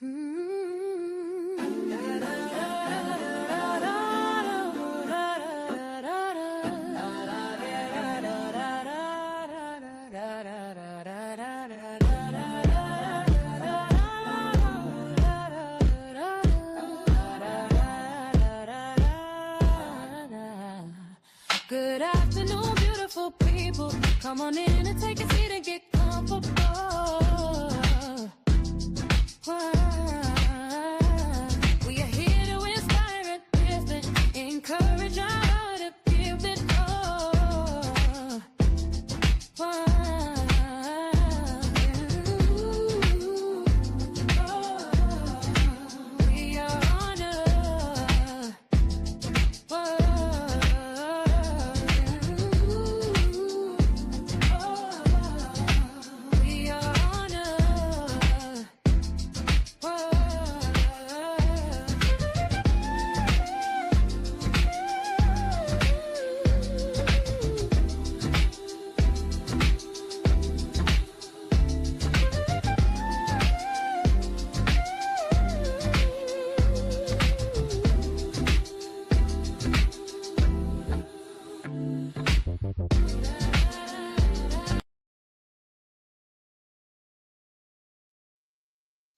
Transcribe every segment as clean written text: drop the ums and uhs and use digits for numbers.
Good afternoon, beautiful people. Come on in and take a seat and get comfortable. We are here to inspire and lift, encourage our to give it all. We are on a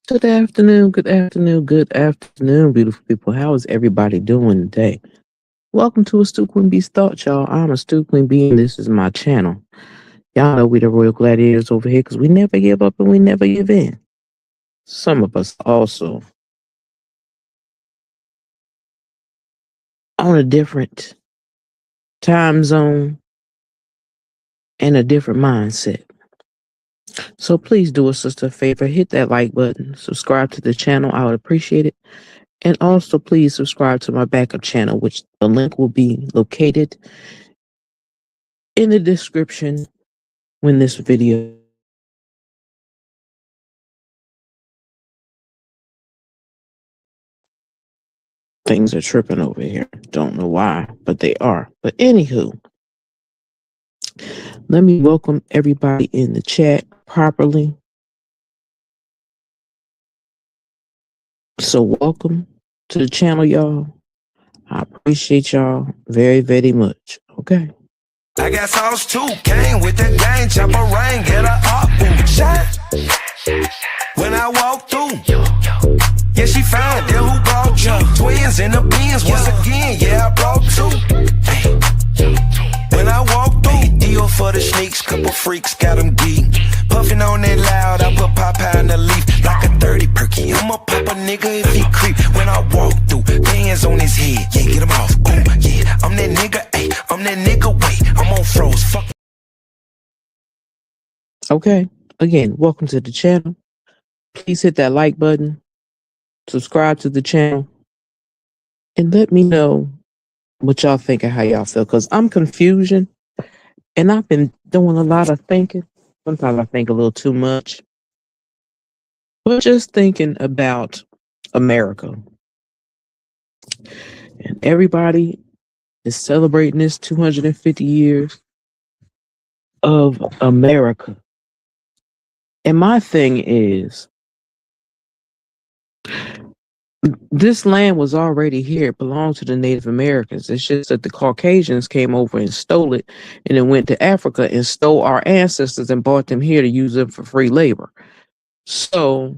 Good afternoon, good afternoon, good afternoon, beautiful people. How is everybody doing today? Welcome to a SKyn B's Thoughts, y'all. I'm a SKyn B, and this is my channel. Y'all know we the Royal Gladiators over here because we never give up and we never give in. Some of us also on a different time zone and a different mindset. So please do us a favor, hit that like button, subscribe to the channel. I would appreciate it. And also please subscribe to my backup channel, which the link will be located in the description when this video. Things are tripping over here. Don't know why, but they are. But anywho, let me welcome everybody in the chat properly. So welcome to the channel, y'all. I appreciate y'all very, very much. Okay. I got sauce too, came with the gang, chopper rain, get a up, boom, shot. When I walk through, yeah, she found there who brought you. Twins in the beans, once again, yeah, I brought two. When I walk through, deal for the sneaks, couple freaks, got them geek. Puffing on that loud, I put Popeye in the leaf, like a 30 perky. I'ma pop a nigga if he creep. When I walk through, bands on his head, yeah, get him off, ooh, yeah. I'm that nigga, ayy, I'm that nigga, wait, I'm on froze, fuck. Okay, again, welcome to the channel. Please hit that like button, subscribe to the channel, and let me know what y'all think and how y'all feel, because I'm confusion, and I've been doing a lot of thinking. Sometimes I think a little too much, but just thinking about America. And everybody is celebrating this 250 years of America. And my thing is, this land was already here. It belonged to the Native Americans. It's just that the Caucasians came over and stole it, and then went to Africa and stole our ancestors and brought them here to use them for free labor. So,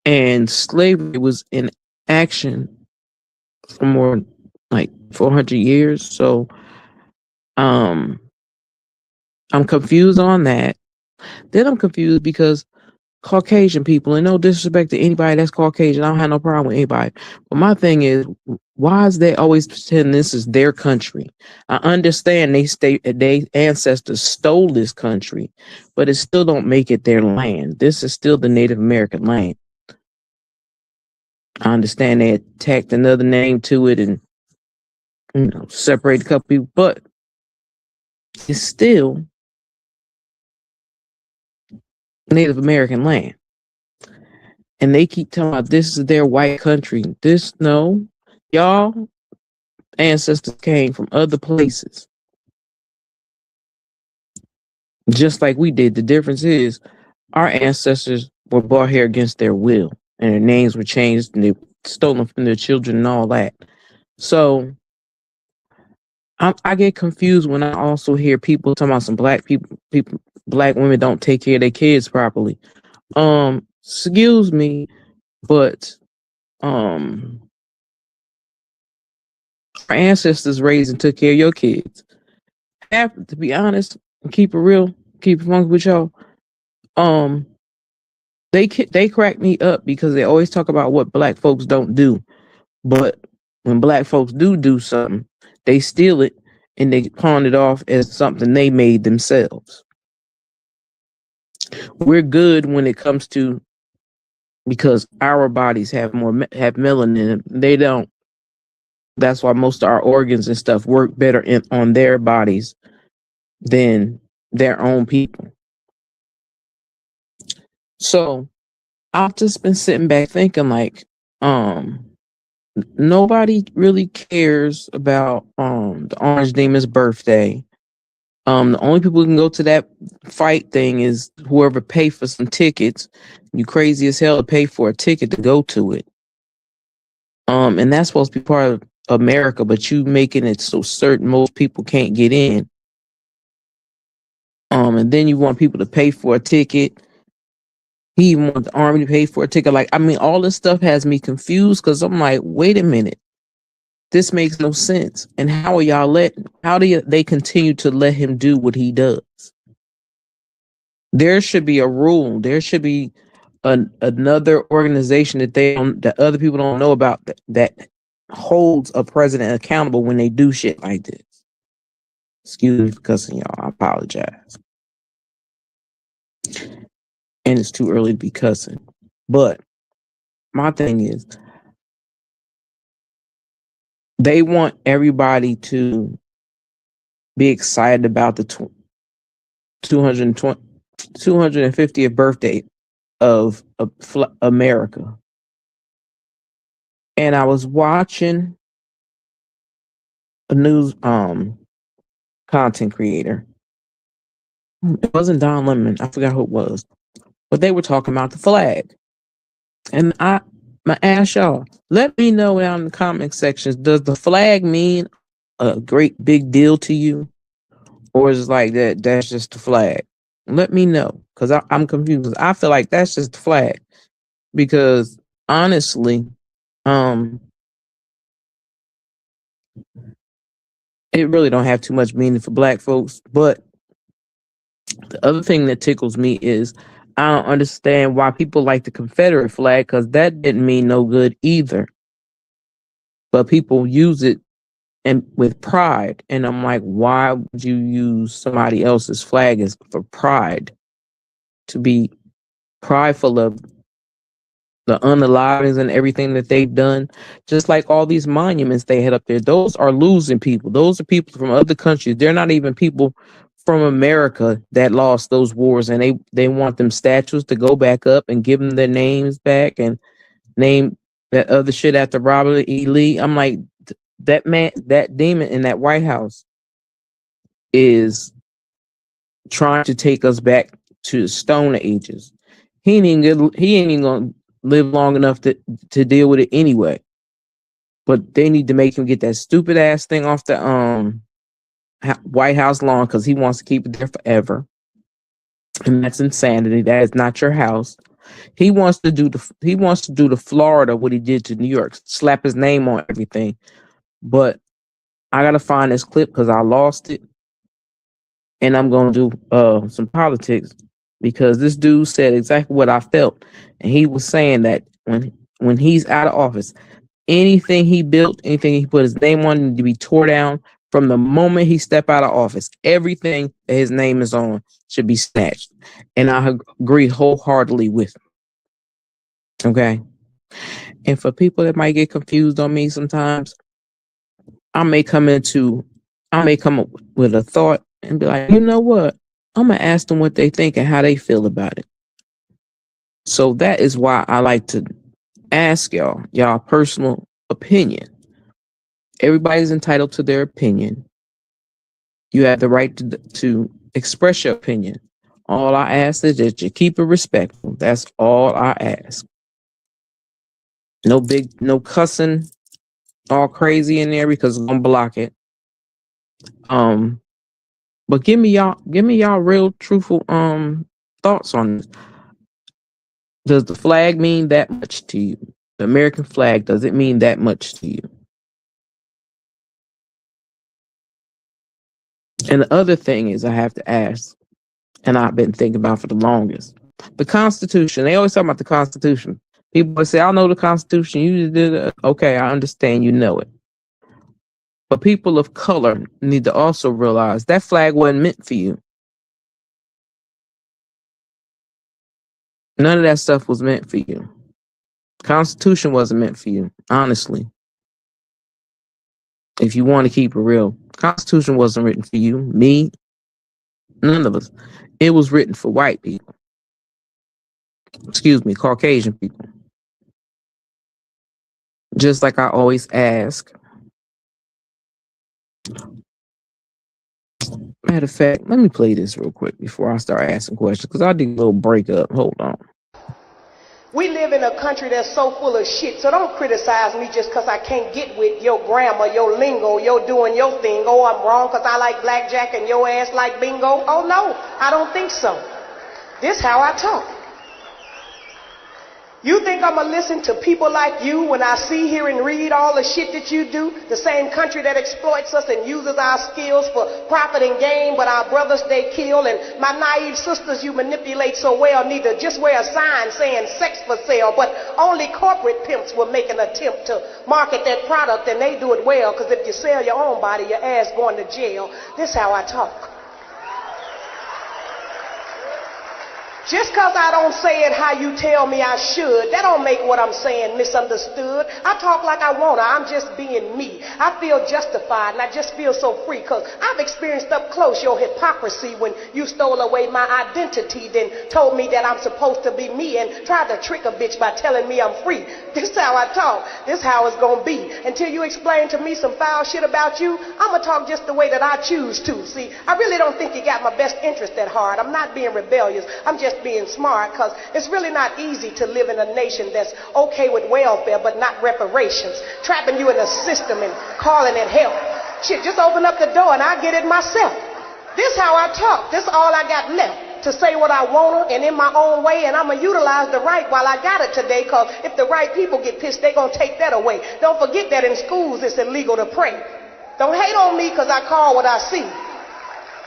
and slavery was in action for more like 400 years. So, I'm confused on that. Then I'm confused because Caucasian people, and no disrespect to anybody that's Caucasian, I don't have no problem with anybody, but my thing is, why is they always pretend this is their country? I understand they ancestors stole this country, but it still don't make it their land. This is still the Native American land. I understand they attacked another name to it and, you know, separate a couple people, but it's still Native American land. And they keep telling about this is their white country. No, y'all ancestors came from other places, just like we did. The difference is our ancestors were brought here against their will, and their names were changed, and they stolen from their children and all that. So I get confused when I also hear people talking about some black people, black women don't take care of their kids properly. Excuse me, but our ancestors raised and took care of your kids. To be honest, and keep it real, keep it funky with y'all. They crack me up because they always talk about what black folks don't do, but when black folks do something, they steal it and they pawn it off as something they made themselves. We're good when it comes to, because our bodies have melanin in them. They don't. That's why most of our organs and stuff work better on their bodies than their own people. So I've just been sitting back thinking like, nobody really cares about the Orange Demon's birthday. The only people who can go to that fight thing is whoever pay for some tickets. You crazy as hell to pay for a ticket to go to it. And that's supposed to be part of America, but you making it so certain most people can't get in. And then you want people to pay for a ticket. He even wants the army to pay for a ticket. Like, I mean, all this stuff has me confused because I'm like, wait a minute. This makes no sense. And how do they continue to let him do what he does? There should be a rule. There should be another organization that other people don't know about that holds a president accountable when they do shit like this. Excuse me for cussing, y'all. I apologize. And it's too early to be cussing. But my thing is, they want everybody to be excited about the 250th birthday of America. And I was watching a news content creator. It wasn't Don Lemon. I forgot who it was. But they were talking about the flag. And I ask y'all, let me know down in the comment sections, does the flag mean a great big deal to you? Or is it like that's just the flag? Let me know, because I'm confused. I feel like that's just the flag. Because honestly, it really don't have too much meaning for black folks. But the other thing that tickles me is I don't understand why people like the Confederate flag, because that didn't mean no good either. But people use it and with pride. And I'm like, why would you use somebody else's flag as for pride? To be prideful of the unalivings and everything that they've done. Just like all these monuments they had up there. Those are losing people. Those are people from other countries. They're not even people from America that lost those wars, and they want them statues to go back up and give them their names back and name that other shit after Robert E. Lee. I'm like, that man, that demon in that White House is trying to take us back to the Stone Ages. He ain't even gonna live long enough to deal with it anyway. But they need to make him get that stupid ass thing off the White House lawn, because he wants to keep it there forever, and that's insanity. That is not your house. He wants to do the Florida what he did to New York, slap his name on everything. But I gotta find this clip because I lost it, and I'm gonna do some politics, because this dude said exactly what I felt, and he was saying that when he's out of office, anything he built, anything he put his name on, need to be tore down from the moment he stepped out of office. Everything that his name is on should be snatched, and I agree wholeheartedly with him. Okay, and for people that might get confused on me sometimes, I may come up with a thought and be like, you know what? I'm gonna ask them what they think and how they feel about it. So that is why I like to ask y'all personal opinion. Everybody's entitled to their opinion. You have the right to express your opinion. All I ask is that you keep it respectful. That's all I ask. No cussing all crazy in there because I'm gonna block it. But give me y'all real truthful thoughts on this. Does the flag mean that much to you? The American flag, does it mean that much to you? And the other thing is I have to ask, and I've been thinking about for the longest. The Constitution, they always talk about the Constitution. People say, I know the Constitution, you just did it. Okay, I understand you know it. But people of color need to also realize that flag wasn't meant for you. None of that stuff was meant for you. Constitution wasn't meant for you, honestly. If you want to keep it real, Constitution wasn't written for you, me, none of us. It was written for white people. Excuse me, Caucasian people. Just like I always ask. Matter of fact, let me play this real quick before I start asking questions, because I did a little breakup. Hold on. We live in a country that's so full of shit, so don't criticize me just because I can't get with your grammar, your lingo, your doing your thing. Oh, I'm wrong because I like blackjack and your ass like bingo. Oh, no, I don't think so. This how I talk. You think I'm going to listen to people like you when I see, hear, and read all the shit that you do? The same country that exploits us and uses our skills for profit and gain, but our brothers they kill, and my naive sisters you manipulate so well need to just wear a sign saying sex for sale, but only corporate pimps will make an attempt to market that product, and they do it well, because if you sell your own body, your ass going to jail. This how I talk. Just because I don't say it how you tell me I should, that don't make what I'm saying misunderstood. I talk like I want to. I'm just being me. I feel justified, and I just feel so free because I've experienced up close your hypocrisy when you stole away my identity, then told me that I'm supposed to be me and tried to trick a bitch by telling me I'm free. This how I talk. This how it's going to be. Until you explain to me some foul shit about you, I'm going to talk just the way that I choose to. See, I really don't think you got my best interest at heart. I'm not being rebellious. I'm just being smart, because it's really not easy to live in a nation that's okay with welfare but not reparations, trapping you in a system and calling it help. Shit, just open up the door and I get it myself. This how I talk. This all I got left, to say what I want and in my own way, and I'm going to utilize the right while I got it today, because if the right people get pissed, they're going to take that away. Don't forget that in schools it's illegal to pray. Don't hate on me because I call what I see.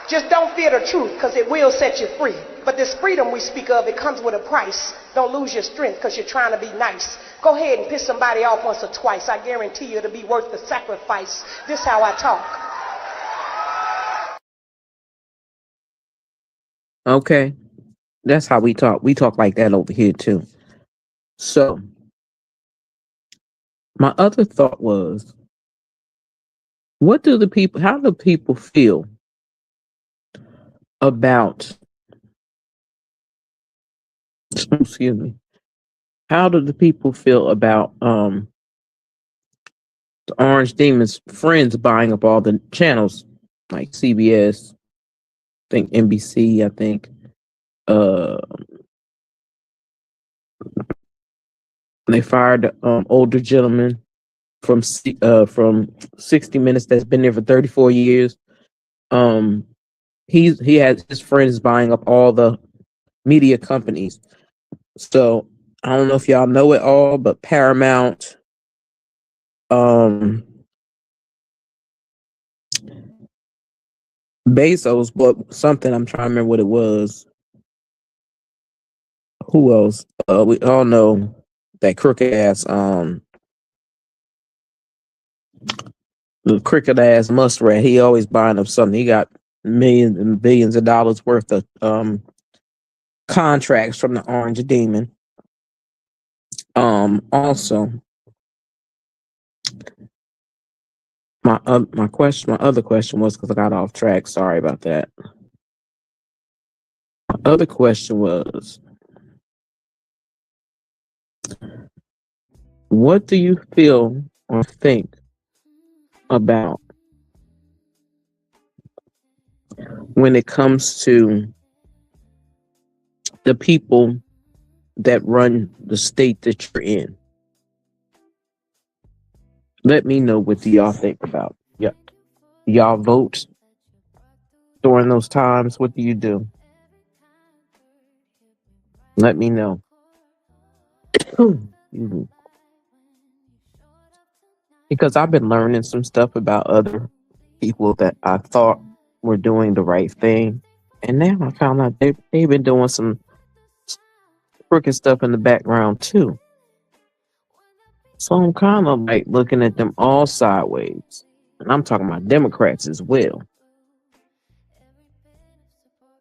Just don't fear the truth, because it will set you free. But this freedom we speak of, it comes with a price. Don't lose your strength because you're trying to be nice. Go ahead and piss somebody off once or twice. I guarantee you it'll be worth the sacrifice. This how I talk. Okay. That's how we talk. We talk like that over here too. So my other thought was, how do people feel about, excuse me, how do the people feel about the Orange Demons friends buying up all the channels like CBS, I think NBC, I think they fired the older gentleman from 60 Minutes that's been there for 34 years. He has his friends buying up all the media companies. So I don't know if y'all know it all, but Paramount, Bezos, but something, I'm trying to remember what it was. Who else? We all know that crooked ass, the crooked ass muskrat. He always buying up something. He got millions and billions of dollars worth of contracts from the Orange Demon. Also, my other question was, because I got off track. Sorry about that. My other question was, what do you feel or think about when it comes to the people that run the state that you're in. Let me know what do y'all think about. Yeah, y'all vote during those times. What do you do? Let me know. Because I've been learning some stuff about other people that I thought were doing the right thing, and now I found out they've been doing some crooked stuff in the background too. So I'm kind of like looking at them all sideways. And I'm talking about Democrats as well.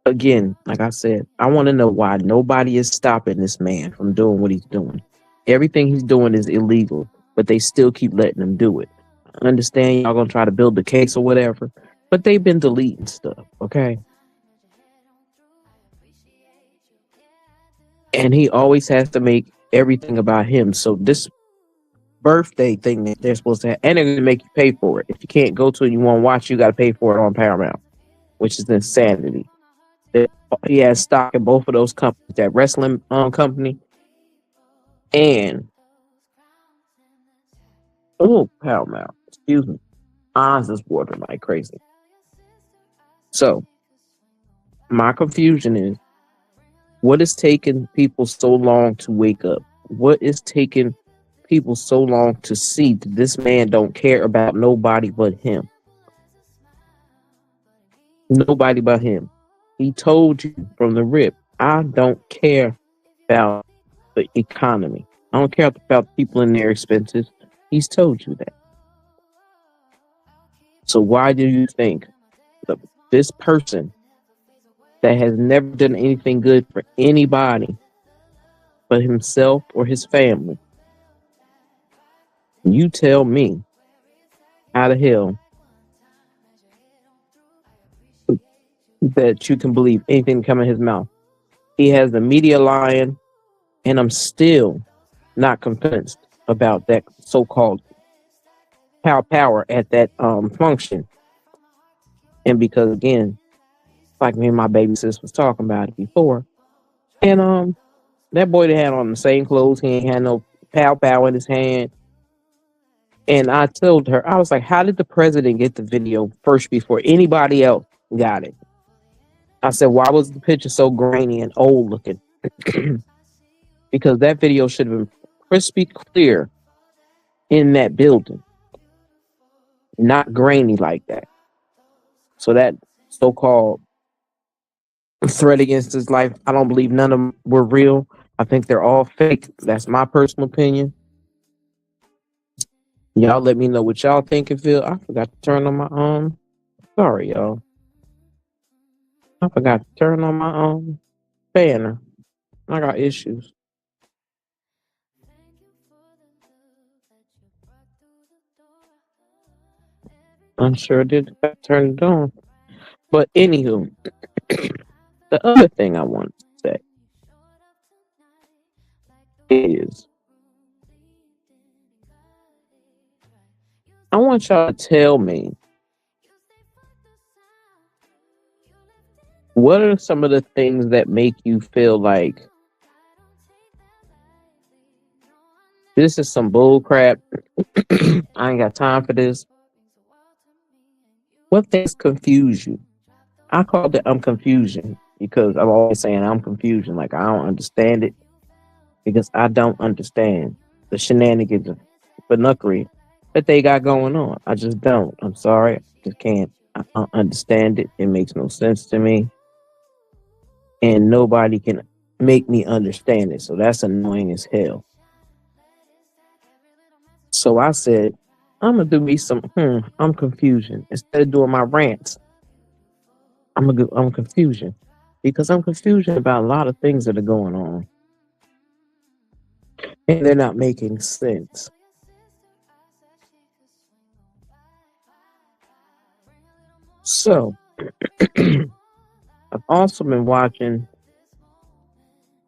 Again, like I said, I want to know why nobody is stopping this man from doing what he's doing. Everything he's doing is illegal, but they still keep letting him do it. I understand y'all gonna try to build the case or whatever, but they've been deleting stuff, okay? And he always has to make everything about him. So this birthday thing that they're supposed to have, and they're going to make you pay for it. If you can't go to it, you want to watch, you got to pay for it on Paramount, which is insanity. He has stock in both of those companies, that wrestling company and Paramount. Excuse me. Eyes is watering like crazy. So my confusion is, what is taking people so long to wake up? What is taking people so long to see that this man don't care about nobody but him? Nobody but him. He told you from the rip, I don't care about the economy. I don't care about people and their expenses. He's told you that. So why do you think that this person that has never done anything good for anybody but himself or his family, you tell me how the hell that you can believe anything come in his mouth? He has the media lying, and I'm not convinced about that so-called power at that function. And because again, like me and my baby sis was talking about it before, and that boy that had on the same clothes, he ain't had no pow in his hand. And I told her, I was like, how did the president get the video first before anybody else got it? I said, why was the picture so grainy and old looking? Because that video should have been crispy clear in that building, not grainy like that. So that so-called threat against his life, I don't believe none of them were real. I think they're all fake. That's my personal opinion. Y'all let me know what y'all think and feel. I forgot to turn on my sorry y'all. I forgot to turn on my banner. I got issues. I'm sure did turn it on. But anywho, the other thing I want to say is I want y'all to tell me, what are some of the things that make you feel like this is some bull crap? I ain't got time for this. What things confuse you? I called it confusion because I'm always saying I'm confusion. Like I don't understand it because I don't understand the shenanigans of finnuckery that they got going on. I just don't. I'm sorry. I just can't. I don't understand it. It makes no sense to me. And nobody can make me understand it. So that's annoying as hell. So I said, I'm going to do me some, I'm confusion. Instead of doing my rants, I'm confusion. Because I'm confusion about a lot of things that are going on. And they're not making sense. So, I've also been watching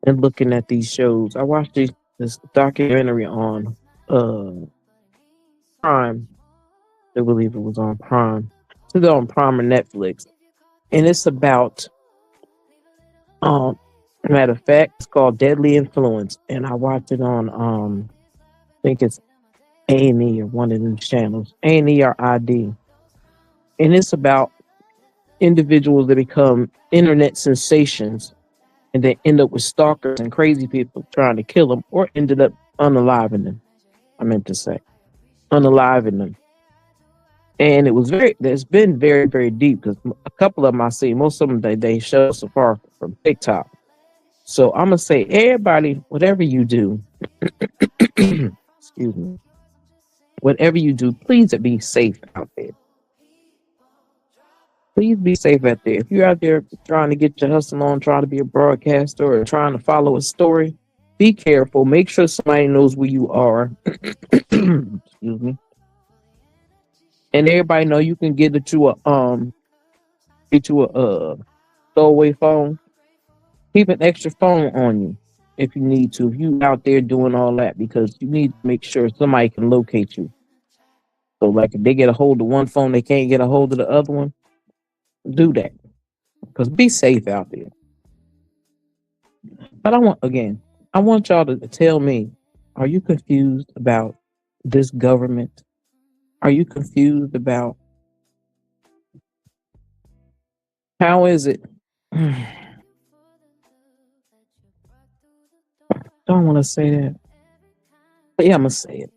and looking at these shows. I watched this documentary on Prime. I believe it was on Prime. It's either on Prime or Netflix. And it's about Matter of fact, it's called Deadly Influence, and I watch it on I think it's A&E or one of these channels, A&E or ID, and it's about individuals that become internet sensations and they end up with stalkers and crazy people trying to kill them or ended up unaliving them. I meant to say unaliving them. And it's been very, very deep because a couple of them I see, most of them they show so far from TikTok. So I'm going to say, everybody, whatever you do, excuse me, whatever you do, please be safe out there. Please be safe out there. If you're out there trying to get your hustle on, trying to be a broadcaster or trying to follow a story, be careful. Make sure somebody knows where you are. Excuse me. And everybody know you can get to a throwaway phone. Keep an extra phone on you if you need to. If you out there doing all that, because you need to make sure somebody can locate you. So like if they get a hold of one phone, they can't get a hold of the other one. Do that. Because be safe out there. But I want y'all to tell me, are you confused about this government? Are you confused about how is it? Don't want to say that. But yeah, I'm going to say it.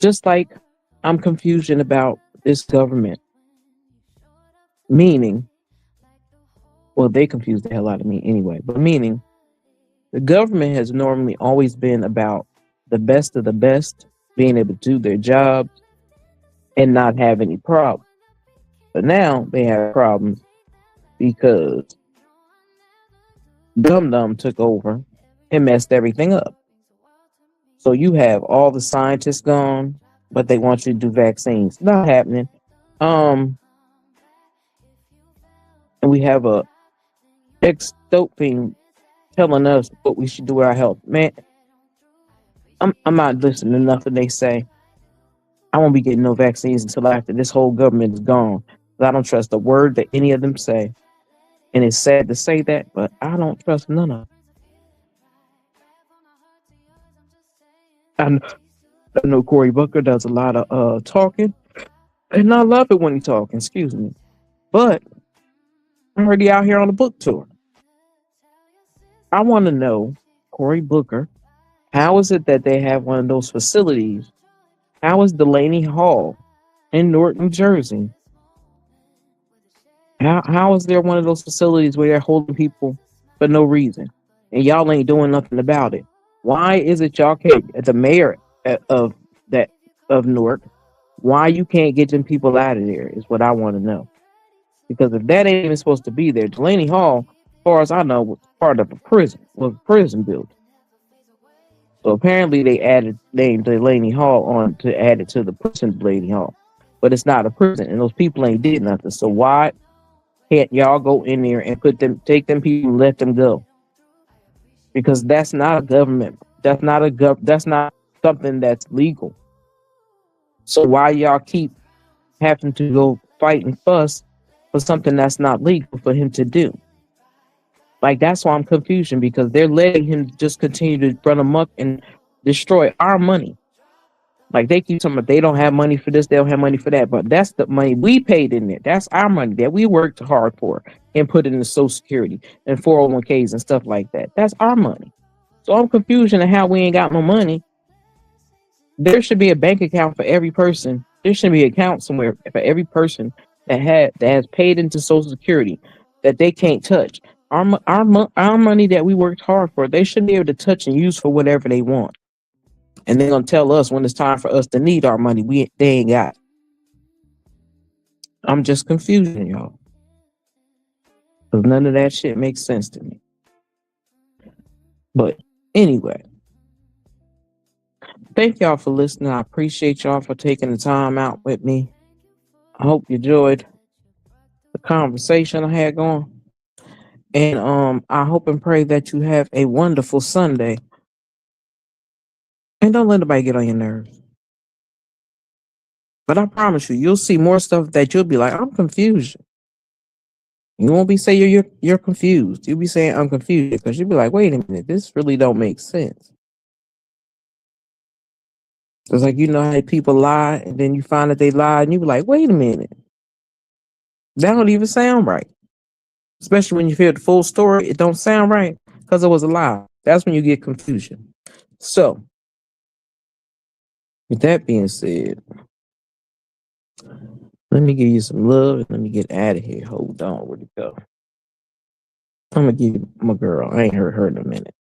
Just like I'm confusion about this government. Meaning, well, they confuse the hell out of me anyway, but meaning the government has normally always been about the best of the best being able to do their jobs and not have any problems. But now they have problems because Dum Dum took over and messed everything up. So you have all the scientists gone, but they want you to do vaccines. Not happening. And we have a ex-doping telling us what we should do with our health. Man, I'm not listening to nothing they say. I won't be getting no vaccines until after this whole government is gone. I don't trust a word that any of them say. And it's sad to say that, but I don't trust none of them. I know Cory Booker does a lot of talking, and I love it when he's talking, excuse me. But I'm already out here on a book tour. I want to know, Cory Booker, how is it that they have one of those facilities? How is Delaney Hall in Newark, New Jersey? How is there one of those facilities where they're holding people for no reason, and y'all ain't doing nothing about it? Why is it y'all can't, as the mayor of Newark, why you can't get them people out of there is what I want to know. Because if that ain't even supposed to be there, Delaney Hall, as far as I know, was part of was a prison building. So apparently they added named Delaney Hall on to add it to the prison Delaney Hall. But it's not a prison, and those people ain't did nothing. So why can't y'all go in there and take them people and let them go? Because that's not a government. That's not something that's legal. So why y'all keep having to go fight and fuss for something that's not legal for him to do? Like, that's why I'm confused, because they're letting him just continue to run amok and destroy our money. Like, they keep talking about they don't have money for this, they don't have money for that, but that's the money we paid in there. That's our money that we worked hard for and put it in the Social Security and 401ks and stuff like that. That's our money. So I'm confused at how we ain't got no money. There should be a bank account for every person. There should be an account somewhere for every person that has paid into Social Security that they can't touch. Our money that we worked hard for, they should be able to touch and use for whatever they want. And they're gonna tell us when it's time for us to need our money, they ain't got. I'm just confusing y'all, because none of that shit makes sense to me. But anyway, thank y'all for listening. I appreciate y'all for taking the time out with me. I hope you enjoyed the conversation I had going. And I hope and pray that you have a wonderful Sunday. And don't let anybody get on your nerves. But I promise you, you'll see more stuff that you'll be like, I'm confused. You won't be saying you're confused. You'll be saying I'm confused because you'll be like, wait a minute, this really don't make sense. It's like, you know how people lie and then you find that they lied and you be like, wait a minute, that don't even sound right. Especially when you hear the full story, it don't sound right because it was a lie. That's when you get confusion. So, with that being said, let me give you some love and let me get out of here. Hold on, where'd it go? I'm gonna give you my girl. I ain't heard her in a minute.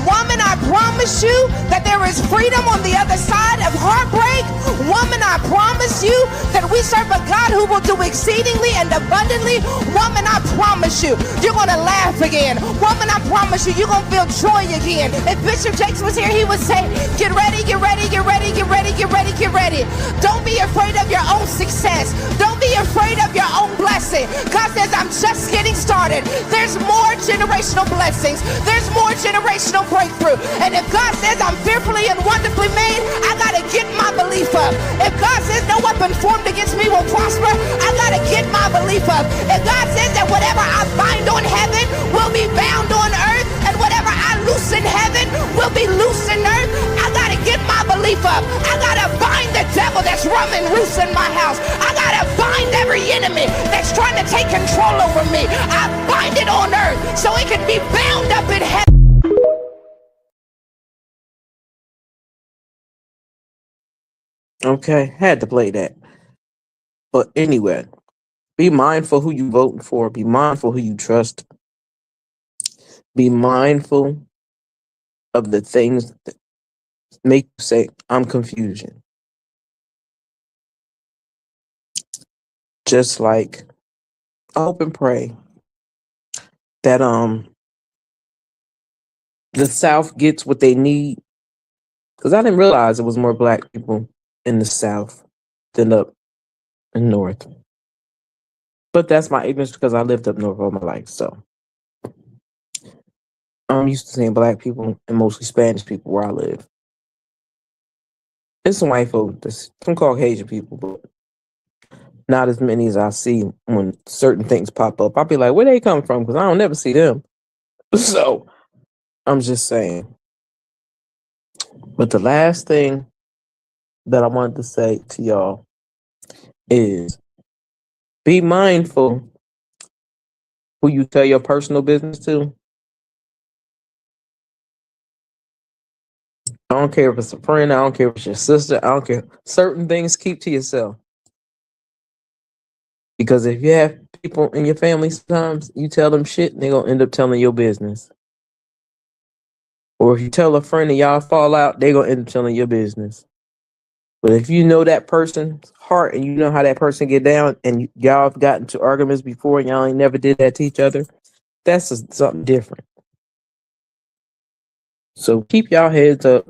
Woman, I promise you that there is freedom on the other side of heartbreak. Woman, I promise you that we serve a God who will do exceedingly and abundantly. Woman, I promise you, you're going to laugh again. Woman, I promise you, you're going to feel joy again. If Bishop Jakes was here, he would say, get ready, get ready, get ready, get ready, get ready, get ready. Don't be afraid of your own success. Don't be afraid of your own blessing. God says, I'm just getting started. There's more generational blessings. There's more generational breakthrough. And if God says I'm fearfully and wonderfully made, I gotta get my belief up. If God says no weapon formed against me will prosper, I gotta get my belief up. If God says that whatever I bind on heaven will be bound on earth, and whatever I loose in heaven will be loose in earth, I gotta get my belief up. I gotta bind the devil that's roaming loose in my house. I gotta bind every enemy that's trying to take control over me. I bind it on earth so it can be bound up in heaven. Okay, had to play that. But anyway, be mindful who you voting for. Be mindful who you trust. Be mindful of the things that make you say, I'm confusion. Just like, I hope and pray that the South gets what they need. Because I didn't realize it was more Black people in the South than up in North. But that's my ignorance because I lived up north all my life. So I'm used to seeing Black people and mostly Spanish people where I live. There's some white folk, there's some Caucasian people, but not as many as I see when certain things pop up. I'll be like, where they come from? Because I don't never see them. So I'm just saying. But the last thing that I wanted to say to y'all is be mindful who you tell your personal business to. I don't care if it's a friend, I don't care if it's your sister, I don't care. Certain things keep to yourself. Because if you have people in your family, sometimes you tell them shit and they're going to end up telling your business. Or if you tell a friend and y'all fall out, they're going to end up telling your business. But if you know that person's heart and you know how that person get down and y'all have gotten to arguments before and y'all ain't never did that to each other, that's something different. So keep y'all heads up.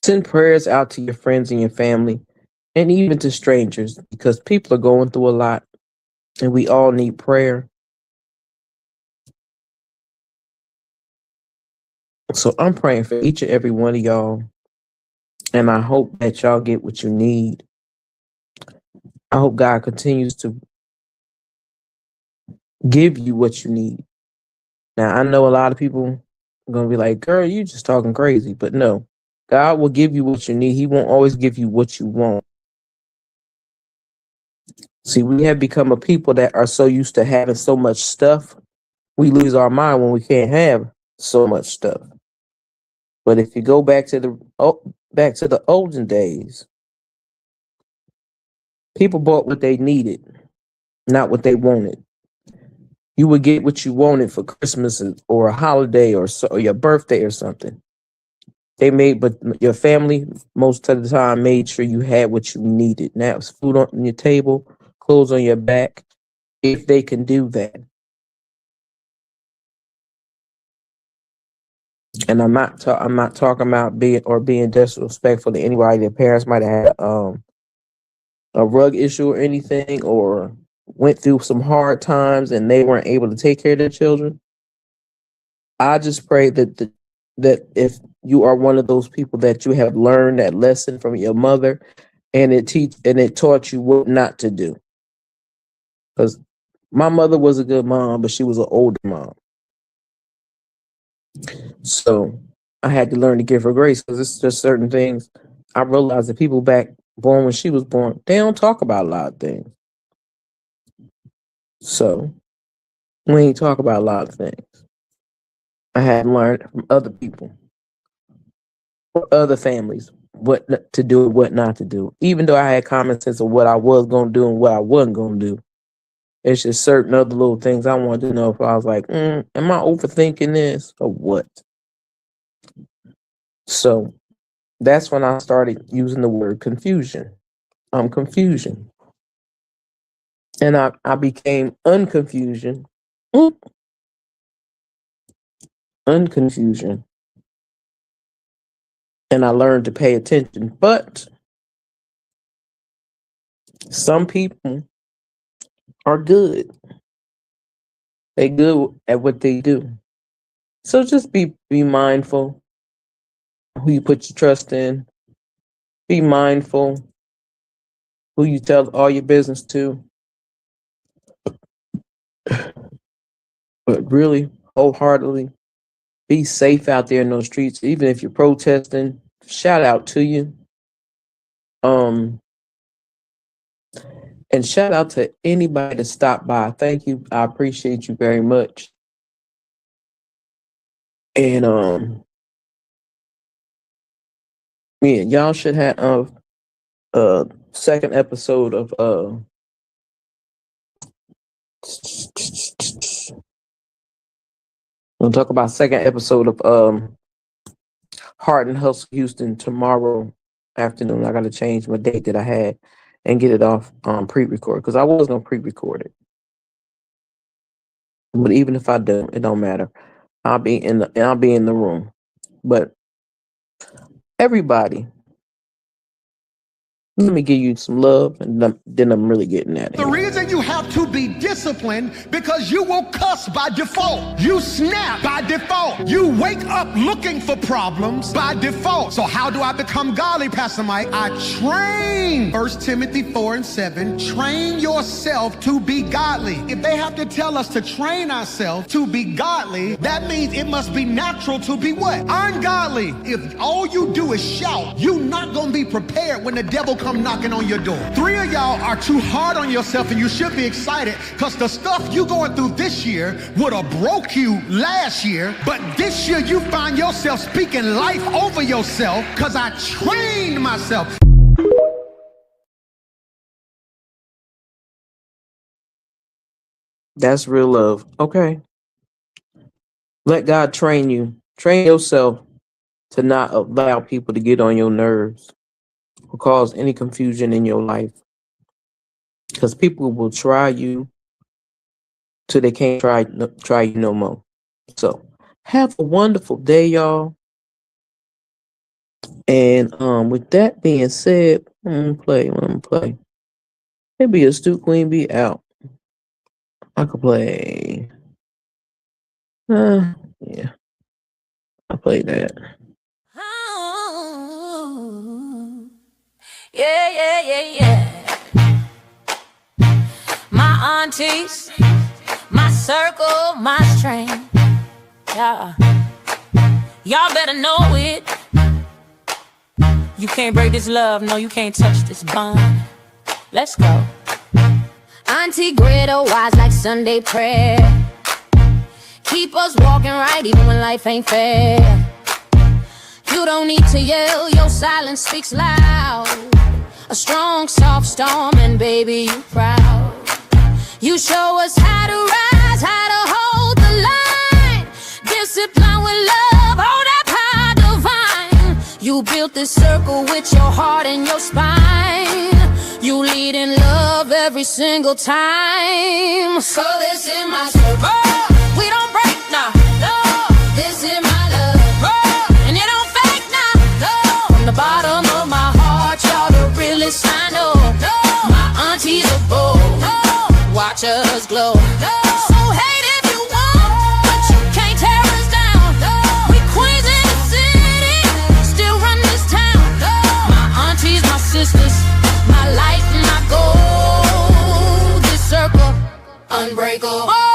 Send prayers out to your friends and your family and even to strangers because people are going through a lot and we all need prayer. So I'm praying for each and every one of y'all. And I hope that y'all get what you need. I hope God continues to give you what you need. Now, I know a lot of people are going to be like, girl, you just talking crazy. But no, God will give you what you need. He won't always give you what you want. See, we have become a people that are so used to having so much stuff, we lose our mind when we can't have so much stuff. But if you go back to the olden days, people bought what they needed, not what they wanted. You would get what you wanted for Christmas or a holiday or your birthday or something. But your family most of the time made sure you had what you needed. Now it's food on your table, clothes on your back, if they can do that. And I'm not talking about being disrespectful to anybody. Their parents might have had a rug issue or anything, or went through some hard times and they weren't able to take care of their children. I just pray that if you are one of those people that you have learned that lesson from your mother and it taught you what not to do. Because my mother was a good mom, but she was an older mom. So I had to learn to give her grace, because it's just certain things. I realized that people back born when she was born, they don't talk about a lot of things. So we ain't talk about a lot of things. I had learned from other people, or other families, what to do and what not to do. Even though I had common sense of what I was going to do and what I wasn't going to do. It's just certain other little things I wanted to know if I was like, am I overthinking this or what? So that's when I started using the word confusion. I'm confusion. And I became unconfusion. Unconfusion. And I learned to pay attention. But some people are good. They're good at what they do. So just be mindful who you put your trust in. Be mindful who you tell all your business to. But really, wholeheartedly, be safe out there in those streets. Even if you're protesting, shout out to you. And shout out to anybody that stopped by. Thank you. I appreciate you very much. And yeah, y'all should have second episode of we'll talk about second episode of Heart and Hustle Houston tomorrow afternoon. I gotta change my date that I had and get it off pre-record, because I was gonna pre-record it. But even if I don't, it don't matter. I'll be in the room. But everybody, let me give you some love, and then I'm really getting at it. The reason you have to be disciplined, because you will cuss by default. You snap by default. You wake up looking for problems by default. So how do I become godly, Pastor Mike? I train. 1 Timothy 4:7. Train yourself to be godly. If they have to tell us to train ourselves to be godly, that means it must be natural to be what? Ungodly. If all you do is shout, you're not going to be prepared when the devil come knocking on your door. 3 of y'all are too hard on yourself, and you should be excited, because the stuff you going through this year would have broke you last year, but this year you find yourself speaking life over yourself, because I trained myself. That's real love. Okay. Let God train you. Train yourself to not allow people to get on your nerves or cause any confusion in your life. Because people will try you till they can't try you no more. So have a wonderful day, y'all. And with that being said, I'm gonna play. Maybe a Stu Queen be out. I could play. Yeah, I play that. Oh, yeah. My aunties, my circle, my strength. Yeah. Y'all better know it. You can't break this love, no, you can't touch this bond. Let's go. Auntie Greta, wise like Sunday prayer. Keep us walking right even when life ain't fair. You don't need to yell, your silence speaks loud. A strong, soft storm, and baby, you proud. You show us how to rise, how to hold the line. Discipline with love, hold that power divine. You built this circle with your heart and your spine. You lead in love every single time. So this is my circle. We don't break now. No, this is my love. And it don't fake now. No, from the bottom of my heart, y'all the realest I know. No, my aunties are bold. No, watch us glow. No, so hate if you want, but you can't tear us down. No, we queens in the city, still run this town. No, my aunties, my sisters, my life, my goal. This circle. unbreakable.